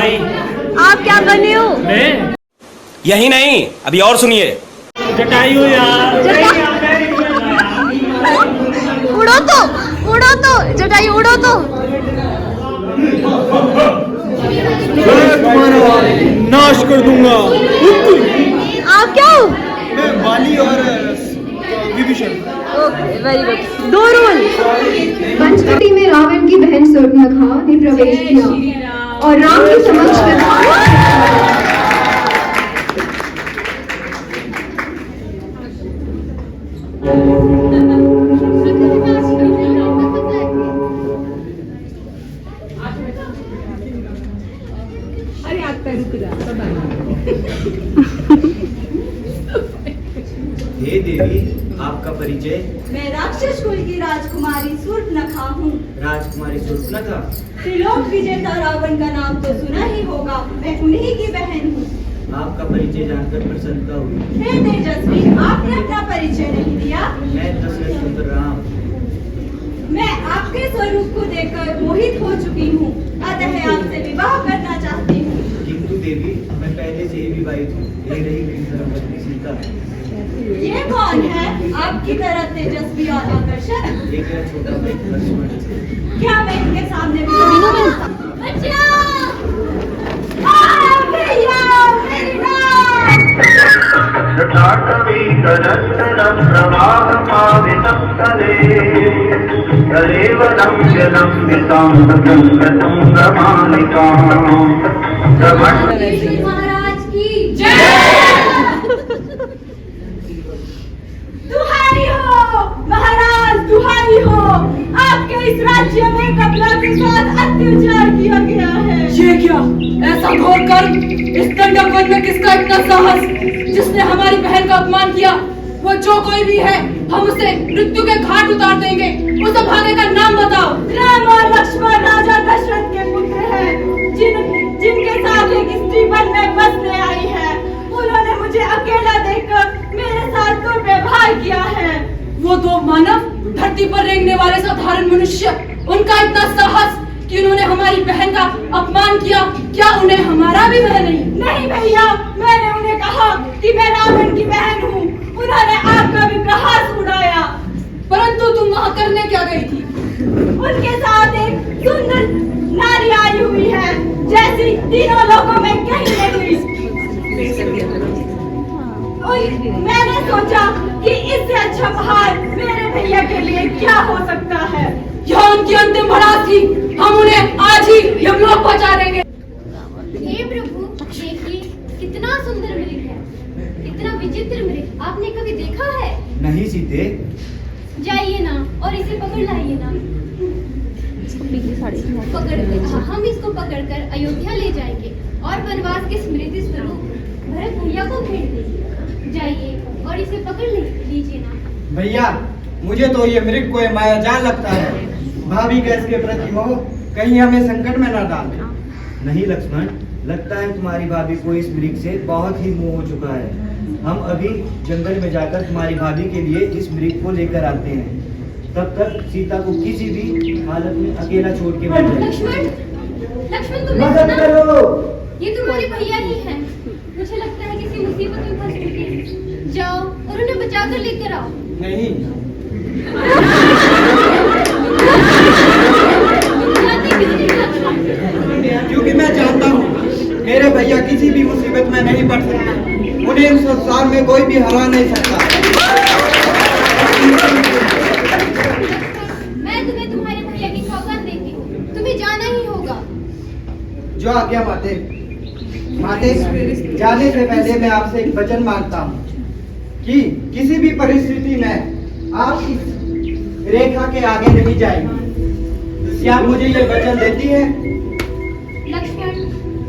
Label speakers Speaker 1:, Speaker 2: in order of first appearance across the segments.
Speaker 1: भाई।
Speaker 2: आप क्या बने हो?
Speaker 1: मैं
Speaker 3: यही नहीं, अभी और सुनिए।
Speaker 1: जटायु यार।
Speaker 2: उड़ो तो जटायु उड़ो तो।
Speaker 4: तुम्हारा नाश कर दूंगा।
Speaker 2: आप क्या हो?
Speaker 4: मैं वाली और विभीषण।
Speaker 2: Okay very good. दो रोल।
Speaker 5: पंचवटी में रावण की बहन शूर्पणखा ने प्रवेश किया और राम के समक्ष
Speaker 6: हे देवी, आपका परिचय?
Speaker 7: मैं राक्षस कुल की राजकुमारी शूर्पणखा हूँ।
Speaker 6: राजकुमारी शूर्पणखा?
Speaker 7: त्रिलोक विजेता रावण का नाम तो सुना ही होगा, मैं उन्हीं की बहन हूँ।
Speaker 6: आपका परिचय जानकर प्रसन्नता हुई।
Speaker 7: हे तेजस्वी, आपने अपना परिचय नहीं दिया।
Speaker 6: मैं दशरथ पुत्र राम।
Speaker 7: मैं आपके स्वरूप को देखकर मोहित हो चुकी हूँ, अतः आपसे विवाह करना चाहती हूँ।
Speaker 6: किंतु देवी, मैं पहले से ही विवाहित हूँ। ये रही मेरी धर्मपत्नी सीता।
Speaker 7: ये कौन है आपकी तरह तेजस्वी और आकर्षक?
Speaker 6: ये मेरा छोटा भाई लक्ष्मण।
Speaker 7: क्या मैं इनके सामने
Speaker 8: महाराज की
Speaker 7: दुहाई हो महाराज, दुहाई हो। आपके इस राज्य में कपला के साथ अत्याचार किया गया है।
Speaker 9: ये क्या ऐसा घोर कर्म? इस दंडक वन में किसका इतना साहस जिसने हमारी बहन का अपमान किया? वो जो कोई भी है, हम उसे मृत्यु के घाट उतार देंगे। उस भागे का नाम बताओ।
Speaker 7: राम और लक्ष्मण राजा दशरथ के पुत्र हैं, जिनके साथ एक स्त्री वन में बसने आई है। उन्होंने मुझे अकेला देखकर मेरे साथ दुर्व्यवहार किया है।
Speaker 9: वो दो मानव धरती पर रेंगने वाले साधारण मनुष्य, उनका इतना साहस कि उन्होंने हमारी बहन का अपमान किया। क्या उन्हें हमारा भी भय नहीं?
Speaker 7: नहीं भैया, मैंने उन्हें कहा कि मैं रावण की बहन हूँ। उन्होंने आपका भी प्रहास उड़ाया।
Speaker 9: परंतु तुम वहाँ करने क्या गई थी?
Speaker 7: उनके साथ एक सुंदर नारी आई हुई है, जैसी तीनों लोगों में कहीं नहीं। मैंने सोचा कि इससे अच्छा उपहार मेरे भैया के लिए क्या हो सकता है।
Speaker 9: यह उनकी अंतिम भड़ास थी। हम उन्हें आज ही यमलोक पहुंचा देंगे।
Speaker 8: हे प्रभु, देखिए कितना सुंदर मृग है, इतना विचित्र मृग आपने कभी देखा है?
Speaker 6: नहीं सीते।
Speaker 8: जाइए ना और इसे पकड़ लाइए ना। हम इसको पकड़कर अयोध्या ले जाएंगे और वनवास के स्मृति स्वरूप भरत भैया को भेज देंगे। जाइए और इसे पकड़ लीजिए ना।
Speaker 4: भैया, मुझे तो ये मृग को माया जाल लगता है। भाभी का इसके प्रति मोह कहीं हमें संकट में न डाल दे।
Speaker 6: नहीं लक्ष्मण, लगता है तुम्हारी भाभी को इस मृग से बहुत ही मोह हो चुका है। हम अभी जंगल में जाकर तुम्हारी भाभी के लिए इस मृग को लेकर आते हैं। तब तक सीता को किसी भी हालत में अकेला छोड़ के मत जाइए।
Speaker 8: लक्ष्मण तुमने
Speaker 6: मदद
Speaker 8: सुना?
Speaker 6: करो।
Speaker 8: ये तुम्हारे भैया ही हैं। मुझे लगता है किसी मुसीबत में फंस चुके हैं। जाओ और उन्हें बचा कर लेकर आओ।
Speaker 4: नहीं, क्योंकि मैं जानता हूँ मेरे भैया किसी भी मुसीबत में नहीं पड़ सकते। उन्हें इस संसार में कोई भी हरा नहीं सकता।
Speaker 8: मैं तुम्हें तुम्हारे भैया की सौगात देती हूँ, तुम्हें जाना ही होगा।
Speaker 4: जो आज्ञा माते। माते, जाने से पहले मैं आपसे एक वचन मांगता हूँ कि किसी भी परिस्थिति में आप इस रेखा के आगे नहीं जाएंगे। क्या आप मुझे ये वचन देती है?
Speaker 8: लक्ष्मण,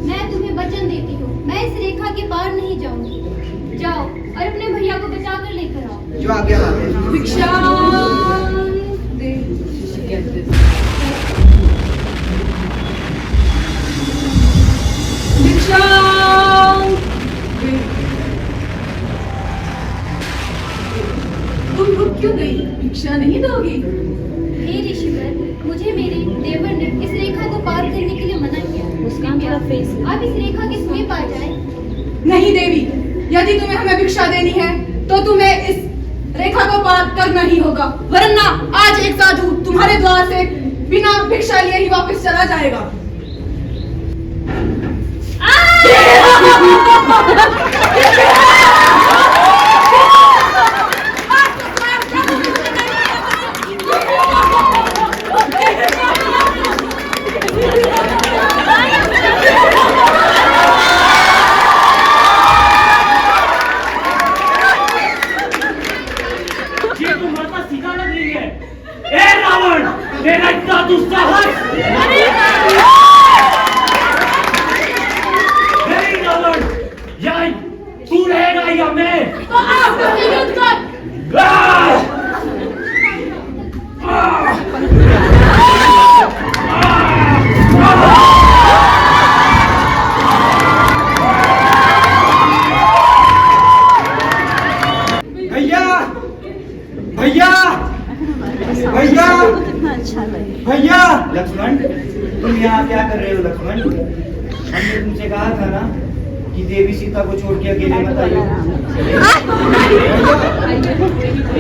Speaker 8: मैं तुम्हें वचन देती हूँ, मैं इस रेखा के पार नहीं जाऊंगी। जाओ और अपने भैया को बचा कर लेकर आओ।
Speaker 4: जो आज्ञा माते।
Speaker 9: भिक्षा तुम रुक क्यों गई? भिक्षा नहीं दोगी?
Speaker 8: हे ऋषिवर, मुझे मेरे देवर ने इस रेखा को पार करने के लिए मना किया। आप इस रेखा के समीप आ जाएं।
Speaker 9: नहीं देवी, यदि तुम्हें हमें भिक्षा देनी है तो तुम्हें इस रेखा को पार करना ही होगा, वरना आज एक साधु तुम्हारे द्वार से बिना भिक्षा लिए ही वापस चला जाएगा।
Speaker 1: ये तुम्हारा सीधा लग रही है। ए रावण, तेरा इतना दुस्साहस! नहीं रावण, या तू रहेगा या मैं?
Speaker 9: तो आप युद्ध कर।
Speaker 4: भैया भैया भैया भैया
Speaker 6: लक्ष्मण, तुम यहाँ क्या कर रहे हो लक्ष्मण? हमने तुमसे कहा था ना कि देवी सीता को छोड़ के अकेले मत आइए।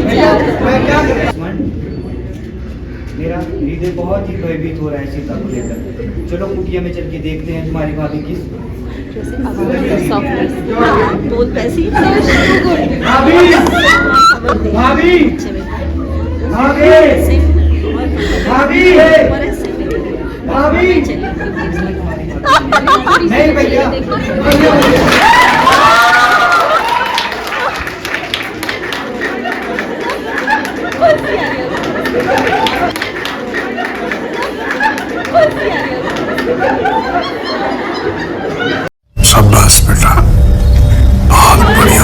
Speaker 4: भैया मैं क्या कर
Speaker 6: लक्ष्मण, मेरा हृदय बहुत ही भयभीत हो रहा है सीता को लेकर। चलो कुटिया में चल के देखते हैं तुम्हारी भाभी किस।
Speaker 4: भाभी भाभी भाभी भाभी भाभी नहीं भैया
Speaker 10: शाबाश बेटा, बहुत बढ़िया।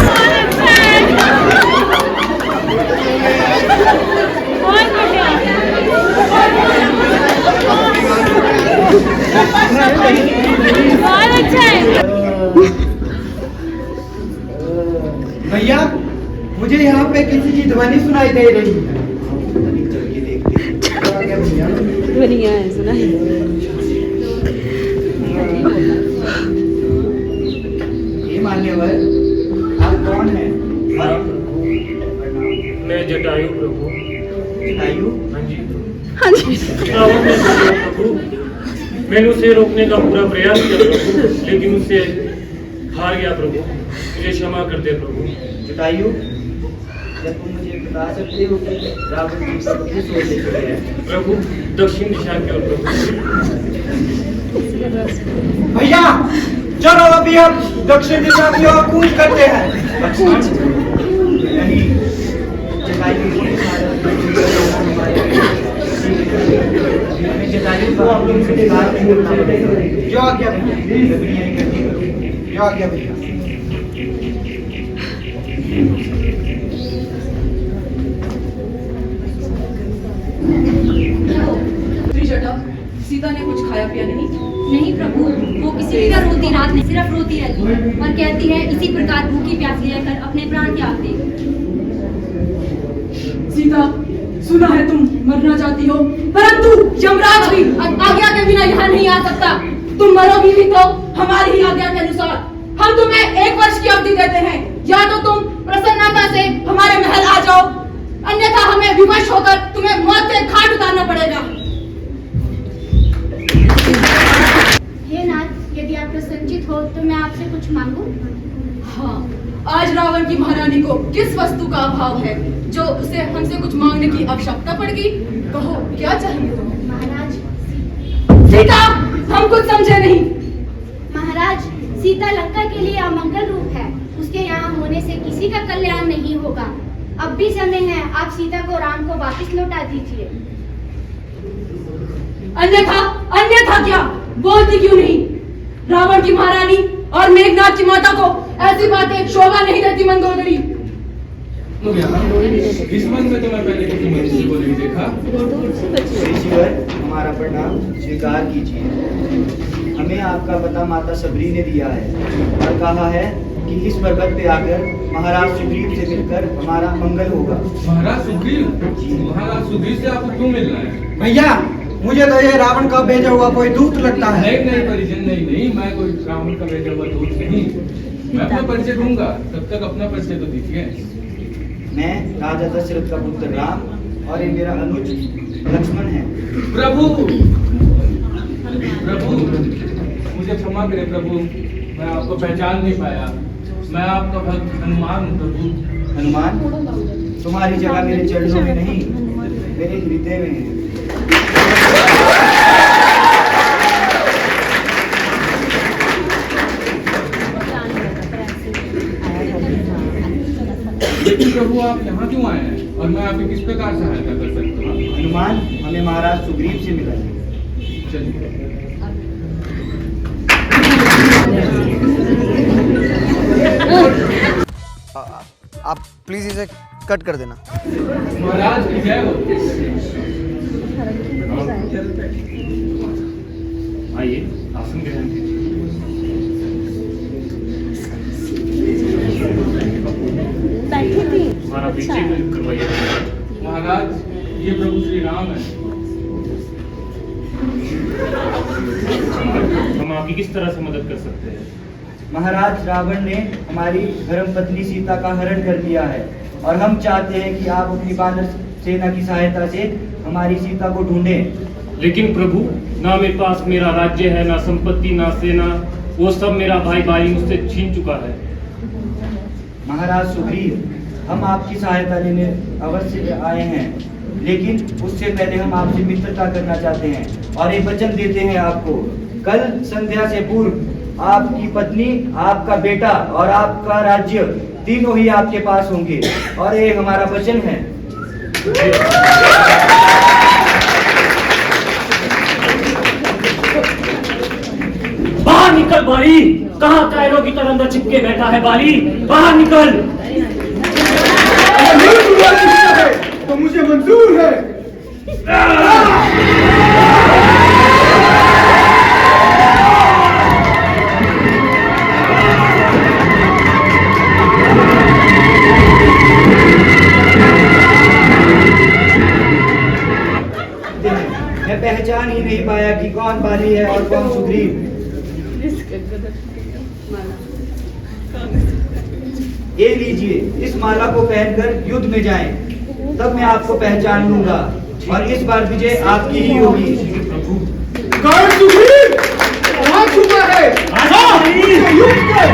Speaker 4: भैया मुझे यहाँ पे किसी की ध्वनि सुनाई दे रही है।
Speaker 6: चल के देखते हैं।
Speaker 2: बढ़िया है, सुना है।
Speaker 6: ये मान्यवर, आप कौन हैं?
Speaker 1: मैं जटायु प्रभु।
Speaker 6: जटायु?
Speaker 1: हाँ जी। रावण ने रोका प्रभु। मैंने उसे रोकने का पूरा प्रयास किया प्रभु, लेकिन उससे हार गया प्रभु। मुझे क्षमा कर दे प्रभु।
Speaker 6: जटायु, क्या तुम मुझे बता सकते हो कि रावण जी कब किस ओर ले चले हैं?
Speaker 1: प्रभु दक्षिण दिशा की ओर प्रभु।
Speaker 4: भैया चलो अभी हम दक्षिण दिशा की ओर कूच करते हैं।
Speaker 6: लक्ष्मण, नहीं, जटायु जटायु को आप लोग से बात नहीं करना पड़ेगा।
Speaker 4: जो आज्ञा भैया, जो आज्ञा भैया।
Speaker 9: त्रिजटा, सीता ने कुछ खाया पिया नहीं?
Speaker 8: नहीं प्रभु, वो किसी का रोती रात नहीं, सिर्फ रोती रहती है और कहती है इसी प्रकार भूखी प्यासी रहकर अपने प्राण त्याग दे।
Speaker 9: सीता, सुना है तुम मरना चाहती हो, परंतु यमराज भी आज्ञा के बिना यहाँ नहीं आ सकता। तुम मरोगी भी तो हमारी ही आज्ञा के अनुसार। हम तुम्हें 1 वर्ष की अवधि देते हैं, या तो तुम प्रसन्नता से हमारे महल आ जाओ, अन्यथा हमें विवश होकर तुम्हें मौत के घाट उतारना पड़ेगा।
Speaker 8: हे नाथ, यदि आप प्रसन्नचित हो तो मैं आपसे कुछ मांगूं?
Speaker 9: हाँ, आज रावण की महारानी को किस वस्तु का अभाव है जो उसे हमसे कुछ मांगने की आवश्यकता पड़ेगी? कहो, क्या चाहिए तुम्हें?
Speaker 8: महाराज,
Speaker 9: सीता, हम कुछ समझे नहीं।
Speaker 8: महाराज, सीता लंका के लिए अमंगल रूप है, उसके यहाँ होने से किसी का कल्याण नहीं होगा। अब भी समय है, आप सीता को राम को वापस लौटा दीजिए।
Speaker 9: अन्यथा क्या? बोलती क्यों नहीं? रावण की महारानी और मेघनाथ की माता को ऐसी बातें शोभा नहीं देती मंदोदरी।
Speaker 11: इस मन में तो मैं पहले किसी मनुष्य को नहीं देखा।
Speaker 6: ऋषिवर, हमारा प्रणाम स्वीकार कीजिए। हमें आपका पता माता सबरी ने दिया है और कहा है कि इस पर्वत पे आकर महाराज सुग्रीव से मिलकर हमारा मंगल होगा।
Speaker 11: महाराज सुग्रीव? महाराज सुग्रीव से आपको क्यों मिलना है?
Speaker 4: भैया मुझे तो ये रावण का भेजा हुआ कोई दूत लगता है।
Speaker 11: नहीं नहीं परिजन, नहीं नहीं, मैं कोई रावण का भेजा हुआ दूत नहीं। मैं अपना परिचय दूंगा, तब तक अपना परिचय तो दीजिए।
Speaker 6: मैं राजा दशरथ का पुत्र राम और ये मेरा अनुज लक्ष्मण है।
Speaker 11: प्रभु प्रभु मुझे क्षमा करें प्रभु, मैं आपको पहचान नहीं पाया। मैं आपका भक्त हनुमान हूँ प्रभु।
Speaker 6: हनुमान, तुम्हारी जगह मेरे चरणों में नहीं, मेरे हृदय में है।
Speaker 11: लेकिन प्रभु आप यहाँ क्यों आए हैं और मैं आपकी किस प्रकार सहायता कर सकता हूँ?
Speaker 6: हनुमान, हमें महाराज सुग्रीव से मिला है।
Speaker 11: चलिए।
Speaker 4: आप प्लीज इसे कट कर देना।
Speaker 11: महाराज की जय हो।
Speaker 1: आइए, आसन ग्रहण कीजिए। हमारा परिचय करवाइए।
Speaker 11: महाराज, ये प्रभु श्री राम है।
Speaker 1: हम आपकी किस तरह से मदद कर सकते हैं?
Speaker 6: महाराज, रावण ने हमारी धर्म पत्नी सीता का हरण कर लिया है और हम चाहते हैं कि आप अपनी वानर सेना की सहायता से हमारी सीता को ढूंढें।
Speaker 1: लेकिन प्रभु, ना मेरे पास मेरा राज्य है, ना संपत्ति, ना सेना, वो सब मेरा भाई बाली मुझसे छीन चुका है।
Speaker 6: महाराज सुग्रीव, हम आपकी सहायता लेने अवश्य आए हैं, लेकिन उससे पहले हम आपसे मित्रता करना चाहते हैं और एक वचन देते हैं आपको। कल संध्या से पूर्व आपकी पत्नी, आपका बेटा और आपका राज्य तीनों ही आपके पास होंगे और ये हमारा वचन है।
Speaker 1: बाहर निकल बाली, कहाँ कायरों की तरह अंदर चिपके बैठा है बाली, बाहर निकल।
Speaker 4: तो मुझे मंजूर है।
Speaker 6: मैं पहचान ही नहीं पाया कि कौन बाली है और कौन सुग्रीव। ये लीजिए, इस माला को पहनकर युद्ध में जाएं, तब मैं आपको पहचान लूंगा और इस बार विजय आपकी ही होगी।
Speaker 4: कौन सुग्रीव? कहाँ छुपा है? युद्ध कर।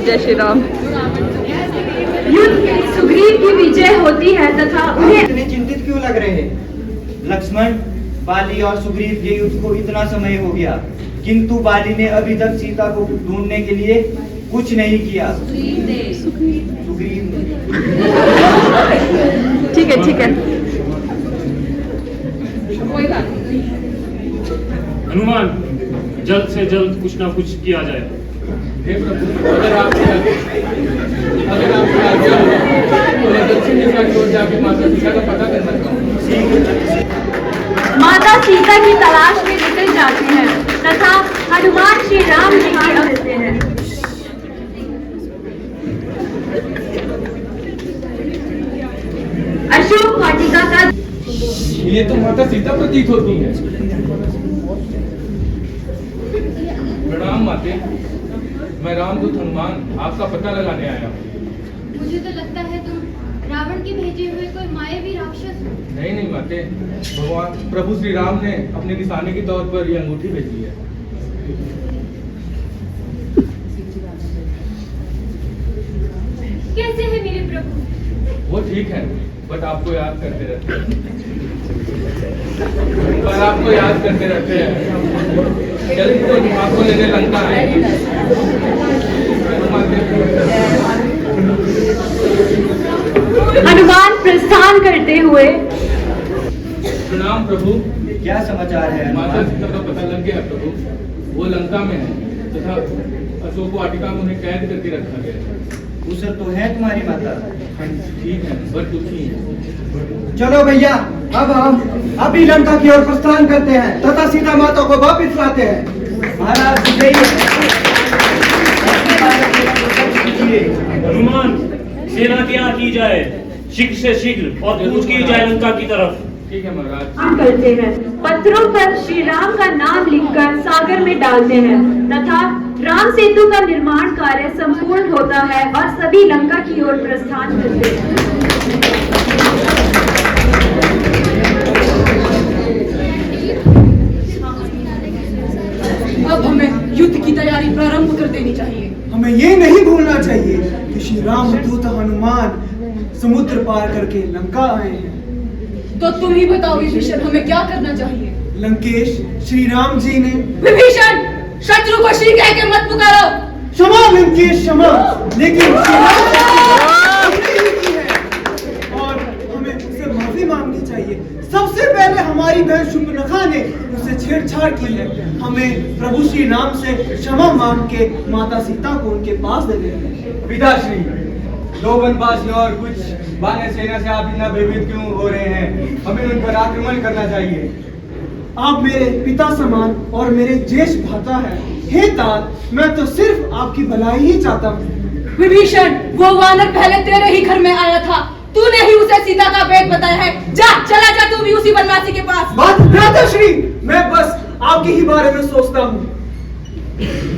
Speaker 2: जय श्री राम।
Speaker 5: युद्ध सुग्रीव की विजय होती है तथा उन्हें
Speaker 4: इतने चिंतित क्यों लग रहे हैं?
Speaker 6: लक्ष्मण, बाली और सुग्रीव के युद्ध को इतना समय हो गया, किंतु बाली ने अभी तक सीता को ढूंढने के लिए कुछ नहीं किया। सुग्रीव ने।
Speaker 2: ठीक है, ठीक है।
Speaker 1: हनुमान, जल्द से जल्द कुछ ना कुछ किया जाए।
Speaker 11: हे प्रभु, अगर आपकी आज्ञा हो तो मैं दक्षिण दिशा की ओर जाके माता सीता का पता करना चाहूँगा।
Speaker 5: माता सीता की तलाश में निकल जाते हैं तथा हनुमान श्री राम जी की देते हैं। अशोक वाटिका का
Speaker 11: ये तो माता सीता प्रतीत होती है। प्रणाम माते, मैं रामदूत हनुमान आपका पता लगाने आया हूँ।
Speaker 8: मुझे तो लगता है तुम रावण के भेजे हुए कोई मायावी राक्षस हो।
Speaker 11: नहीं नहीं माते, भगवान प्रभु श्री राम ने अपने निशाने के तौर पर यह अंगूठी भेजी है।
Speaker 8: कैसे है मेरे प्रभु?
Speaker 11: वो ठीक है, बट आपको याद करते रहते हैं। पर आपको याद करते रहते हैं। जल्द तो आपको लेने लंका आएगी।
Speaker 5: हनुमान प्रस्थान करते हुए
Speaker 11: प्रणाम प्रभु,
Speaker 6: क्या समाचार है
Speaker 11: माता
Speaker 6: हनुमान?
Speaker 11: सीता का पता लग गया प्रभु। वो लंका में है तथा अशोक वाटिका में उन्हें कैद करके रखा गया है।
Speaker 6: कुशल तो है तुम्हारी माता?
Speaker 11: ठीक है, पर दुखी है।
Speaker 4: चलो भैया, अब हम अभी लंका की ओर प्रस्थान करते हैं तथा सीता माता को वापिस लाते हैं।
Speaker 6: महाराज
Speaker 1: हनुमान, सेना तैयार की जाए, शीघ्र से शीघ्र और कूच की जाए लंका की तरफ।
Speaker 11: ठीक है महाराज।
Speaker 5: हम करते हैं, पत्थरों पर श्री राम का नाम लिखकर सागर में डालते हैं तथा राम सेतु का निर्माण कार्य संपूर्ण होता है और सभी लंका की ओर प्रस्थान करते हैं।
Speaker 9: अब हमें युद्ध की तैयारी प्रारंभ कर देनी चाहिए।
Speaker 12: हमें ये नहीं भूलना चाहिए कि श्री राम दूत हनुमान समुद्र पार करके लंका आए हैं।
Speaker 9: तो तुम ही बताओ विभीषण, हमें क्या करना चाहिए?
Speaker 12: लंकेश, श्री राम जी ने
Speaker 9: विभीषण, शत्रु को श्री कह के मत पुकारो।
Speaker 12: क्षमा लंकेश, क्षमा, लेकिन श्री राम की है और हमें उससे माफी मांगनी चाहिए। सबसे पहले हमारी बहन शुंभनखा ने उससे छेड़छाड़ की है। हमें प्रभु श्री राम से क्षमा मांग के माता सीता को उनके पास दे देंगे।
Speaker 6: पिताश्री, 2 वनवासियों और कुछ वानर सेना से आप इतना भयभीत क्यों हो रहे हैं? हमें उन पर आक्रमण करना चाहिए।
Speaker 12: आप मेरे पिता समान और मेरे ज्येष्ठ भ्राता हैं। हे तात, मैं तो सिर्फ आपकी भलाई ही चाहता हूँ।
Speaker 9: विभीषण, वो वानर पहले तेरे ही घर में आया था, तूने ही उसे सीता का भेद बताया है। चला जा तू भी उसी वनवासी के पास।
Speaker 12: बात भ्राताश्री, मैं बस आपके ही बारे में सोचता हूँ।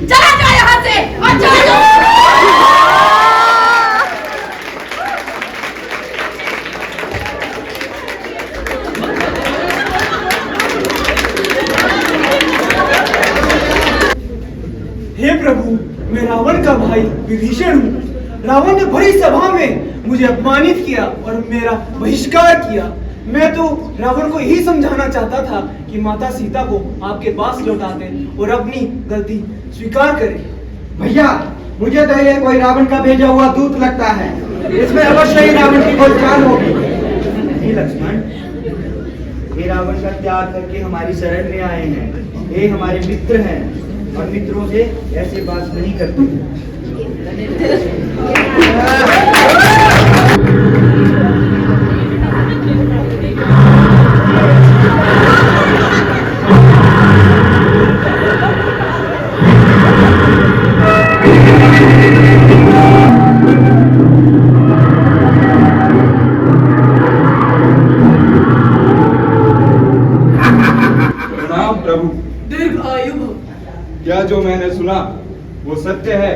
Speaker 9: चला जा यहाँ से और चला जा।
Speaker 12: हे प्रभु, मैं रावण का भाई विभीषण हूँ। रावण ने बड़ी सभा में मुझे अपमानित किया और मेरा बहिष्कार किया। मैं तो रावण को यही समझाना चाहता था कि माता सीता को आपके पास लौटा दें और अपनी गलती स्वीकार करें।
Speaker 4: भैया, मुझे तो ये कोई रावण का भेजा हुआ दूत लगता है। इसमें अवश्य ही रावण की कोई चाल होगी।
Speaker 6: नहीं लक्ष्मण, ये रावण का त्याग करके हमारी शरण में आए हैं। ये हमारे मित्र हैं और मित्रों से ऐसे बात नहीं करते।
Speaker 13: प्रभु,
Speaker 9: दीर्घ आयु हो।
Speaker 13: क्या जो मैंने सुना वो सत्य है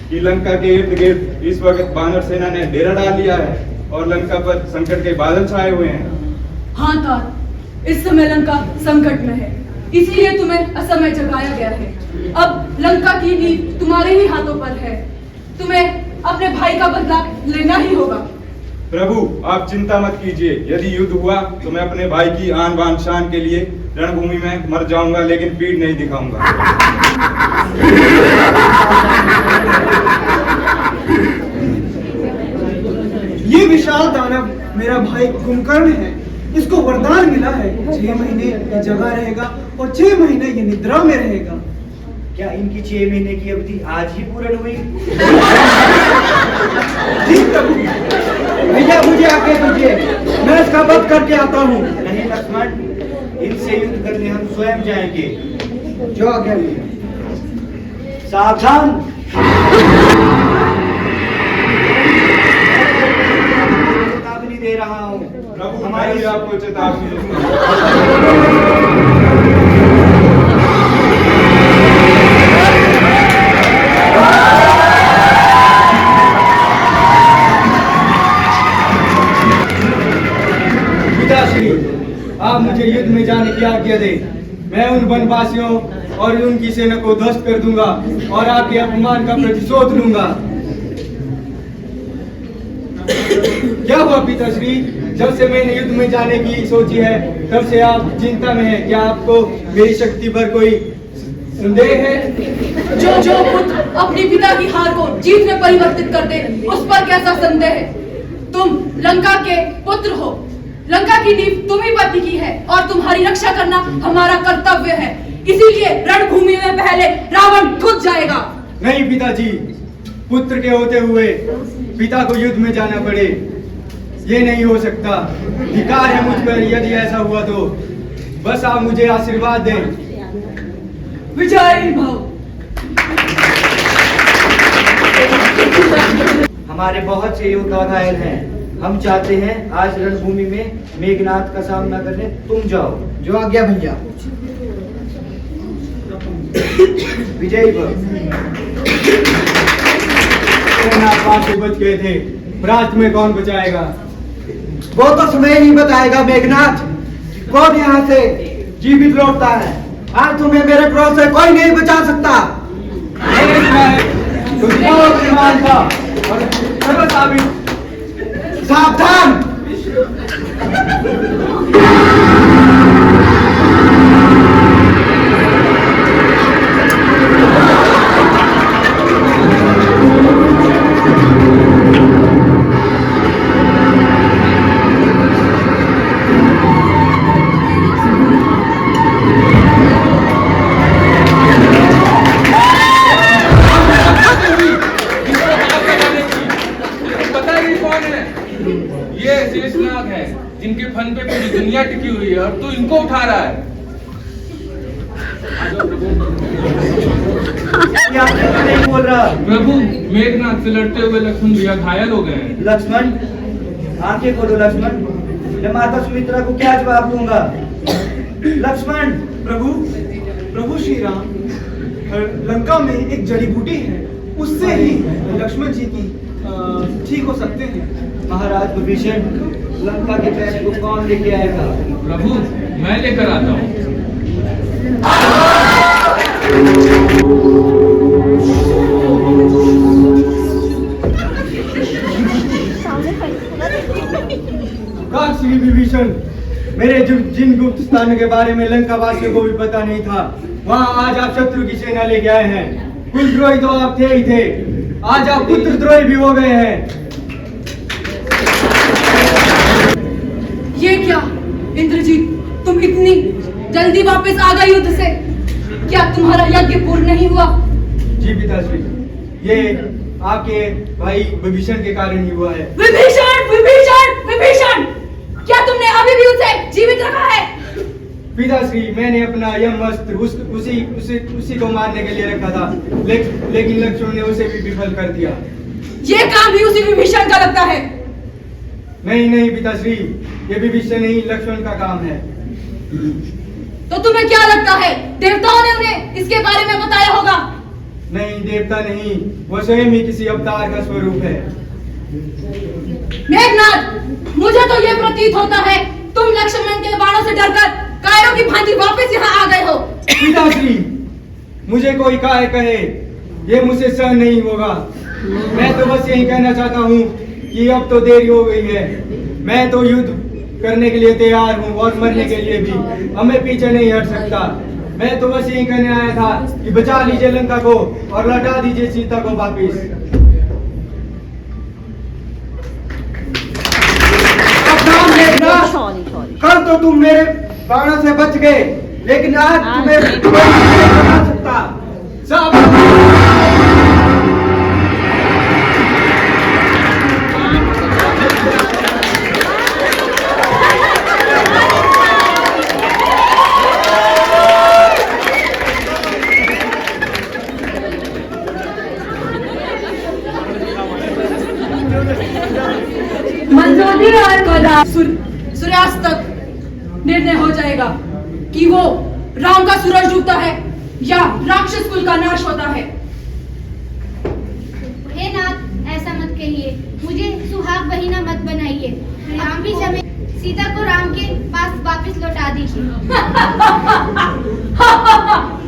Speaker 13: कि लंका के इर्द गिर्द इस वक्त वानर सेना ने डेरा डाल लिया है और लंका पर संकट के बादल छाए हुए हैं?
Speaker 9: हाँ तात, इस समय लंका संकट में है, इसीलिए तुम्हें असमय जगाया गया है। अब लंका की नींव तुम्हारे ही हाथों पर है। तुम्हें अपने भाई का बदला लेना ही होगा।
Speaker 13: प्रभु, आप चिंता मत कीजिए। यदि युद्ध हुआ तो मैं अपने भाई की आन बान शान के लिए रणभूमि में मर जाऊंगा, लेकिन पीठ नहीं दिखाऊंगा।
Speaker 12: ये विशाल दानव मेरा भाई कुंभकर्ण है। इसको वरदान मिला है 6 महीने ये जगह रहेगा और 6 महीने ये निद्रा में रहेगा।
Speaker 6: क्या इनकी 6 महीने की अवधि आज ही पूर्ण हुई?
Speaker 12: जी प्रभु।
Speaker 4: भैया, मुझे आगे दीजिए, मैं इसका वध करके आता हूँ।
Speaker 6: नहीं लक्ष्मण, इनसे युद्ध करने हम स्वयं जाएंगे।
Speaker 4: जो आज्ञा ली।
Speaker 6: सावधान। चेतावनी दे रहा हूँ।
Speaker 13: प्रभु, मैं ही आपको चेतावनी दूंगा।
Speaker 6: आप मुझे युद्ध में जाने की आज्ञा दें। मैं उन वनवासियों और उनकी सेना को ध्वस्त कर दूंगा और आपके अपमान का प्रतिशोध लूंगा। क्या हुआ पिताश्री? जब से मैंने युद्ध में जाने की सोची है तब से आप चिंता में हैं। क्या आपको मेरी शक्ति पर कोई संदेह है?
Speaker 9: जो पुत्र अपनी पिता की हार को जीत में परिवर्तित कर दे, उस पर कैसा संदेह है? तुम लंका के पुत्र हो, लंका की नींव तुम ही पति की है और तुम्हारी रक्षा करना हमारा कर्तव्य है। इसीलिए रणभूमि में पहले रावण खुद जाएगा।
Speaker 6: नहीं पिताजी, पुत्र के होते हुए पिता को युद्ध में जाना पड़े, ये नहीं हो सकता। धिक्कार है मुझ पर यदि ऐसा हुआ तो। बस आप मुझे आशीर्वाद दें।
Speaker 9: विजयी भव।
Speaker 6: हमारे बहुत से योद्धा घायल हैं। हम चाहते हैं आज रणभूमि में मेघनाथ का सामना करने तुम जाओ।
Speaker 4: जो आज्ञा भैया।
Speaker 6: विजयी भव। मेघनाथ वहां से बच गए थे, रात में कौन बचाएगा?
Speaker 4: वो तो समय ही बताएगा मेघनाथ, कौन यहाँ से जीवित लौटता है। आज तुम्हें मेरे क्रोध से कोई नहीं बचा सकता। सावधान।
Speaker 11: ये शेषनाग है जिनके फन पे पूरी दुनिया टिकी हुई है और तू इनको उठा रहा है।
Speaker 6: नहीं बोल रहा
Speaker 11: प्रभु, मेघनाथ से लड़ते हुए लक्ष्मण भैया घायल हो गए हैं।
Speaker 6: लक्ष्मण, आंखें खोलो लक्ष्मण। मैं माता सुमित्रा को क्या जवाब दूंगा? लक्ष्मण।
Speaker 12: प्रभु श्री राम, लंका में एक जड़ी बूटी है, उससे ही लक्ष्मण जी की ठीक हो सकते हैं।
Speaker 6: महाराज विभीषण, लंका के पैर को कौन लेके आएगा?
Speaker 11: प्रभु, मैं लेकर आता हूँ।
Speaker 6: श्री विभीषण, मेरे जिन गुप्त स्थान के बारे में लंका वासियों को भी पता नहीं था, वहाँ आज आप शत्रु की सेना लेके आए हैं। कुलद्रोही तो आप थे ही थे, आज आप पुत्रद्रोही भी हो गए हैं।
Speaker 9: ये क्या इंद्रजीत, तुम इतनी जल्दी वापस आ गए युद्ध से? क्या तुम्हारा यज्ञ पूर्ण नहीं हुआ?
Speaker 6: जी पिताश्री, ये आपके भाई विभीषण के कारण ही हुआ है।
Speaker 9: विभीषण, विभीषण, विभीषण, क्या तुमने अभी भी उसे जीवित रखा है?
Speaker 6: पिताश्री, मैंने अपना यम अस्त्र उसी को मारने के लिए रखा था, लेकिन लक्ष्मण ने उसे भी विफल कर दिया।
Speaker 9: ये काम भी उसी विभीषण का लगता है।
Speaker 6: नहीं पिताश्री, ये विभीषण नहीं, लक्ष्मण का काम है।
Speaker 9: तो तुम्हें क्या लगता है, देवताओं ने उन्हें इसके बारे में बताया होगा?
Speaker 6: नहीं, देवता नहीं, वो स्वयं ही किसी अवतार का स्वरूप है।
Speaker 9: मेघनाथ, मुझे तो ये प्रतीत होता है तुम लक्ष्मण के बाणों से डरकर कायरों की भांति वापस यहाँ आ गए हो।
Speaker 6: पिताश्री, मुझे कोई काय कहे, ये मुझसे सहन नहीं होगा। मैं तो बस यही कहना चाहता हूँ कि अब तो देरी हो गई है। मैं तो युद्ध करने के लिए तैयार हूँ और मरने के लिए भी। अब मैं पीछे नहीं हट सकता। मैं तो बस यही कहने आया था कि बचा लीजिए लंका को और लौटा दीजिए सीता को वापिस।
Speaker 4: कल तो तुम मेरे बाणों से बच गए, लेकिन आज तुम्हें कोई नहीं बचा सकता।
Speaker 9: मंजूरी और सूर्यास्त तक निर्णय हो जाएगा कि वो राम का सूरज डूबता है या राक्षस कुल का नाश होता है।
Speaker 8: हे नाथ, ऐसा मत कहिए, मुझे सुहाग बहिना मत बनाइए। राम भी समय सीता को राम के पास वापस लौटा दीजिए।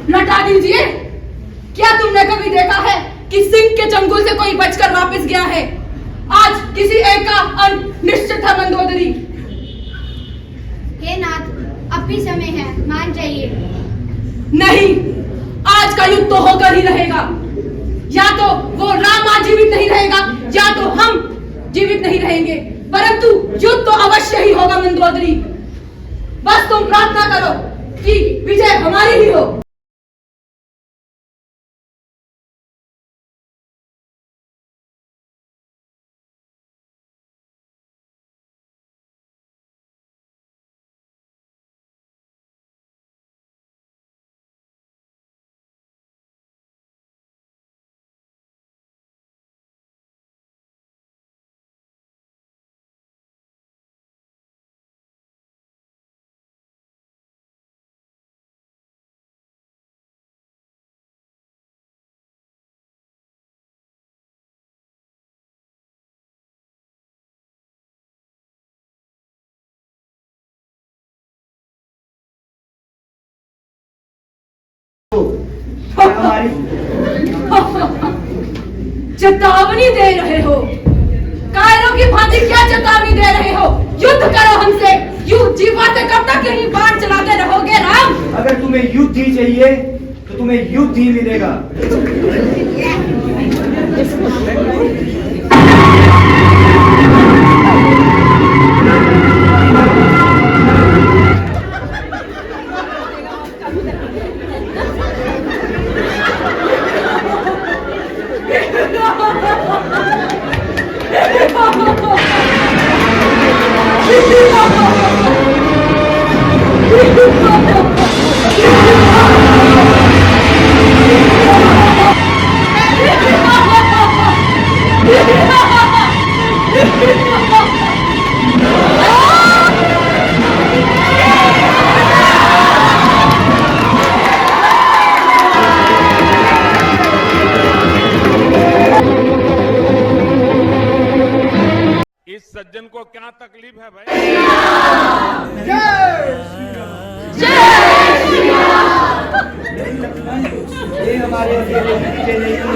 Speaker 9: लौटा दीजिए? क्या तुमने कभी देखा है कि सिंह के चंगुल से कोई बचकर वापस गया है? आज किसी एक का अंत निश्चित है मंदोदरी।
Speaker 8: हे नाथ, अब भी समय है, मान जाइए।
Speaker 9: नहीं, आज का युद्ध तो होकर ही रहेगा। या तो वो राम आज जीवित नहीं रहेगा या तो हम जीवित नहीं रहेंगे, परंतु युद्ध तो अवश्य अवश्य ही होगा मंदोदरी। बस तुम प्रार्थना करो कि विजय हमारी ही हो। चेतावनी दे रहे हो? कायरों की भांति क्या चेतावनी दे रहे हो? युद्ध करो हमसे। युद्ध जीवाते कब तक यही बाण चलाते रहोगे राम?
Speaker 6: अगर तुम्हें युद्ध ही चाहिए तो तुम्हें युद्ध ही मिलेगा।
Speaker 13: इस सज्जन को क्या तकलीफ है भाई?
Speaker 6: ये हमारे अकेले की विजय नहीं है,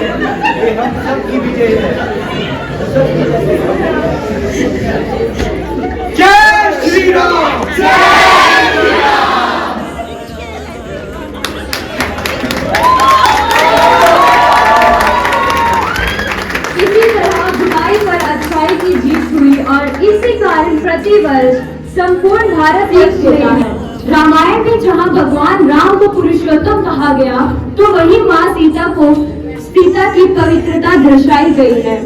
Speaker 6: ये हम सब की विजय है।
Speaker 12: जय श्री राम।
Speaker 5: इसी तरह बुराई पर अच्छाई की जीत हुई और इसी कारण प्रतिवर्ष संपूर्ण भारत एक होता है। रामायण में जहाँ भगवान राम को पुरुषोत्तम कहा गया, तो वहीं माँ सीता की पवित्रता दर्शाई गई है।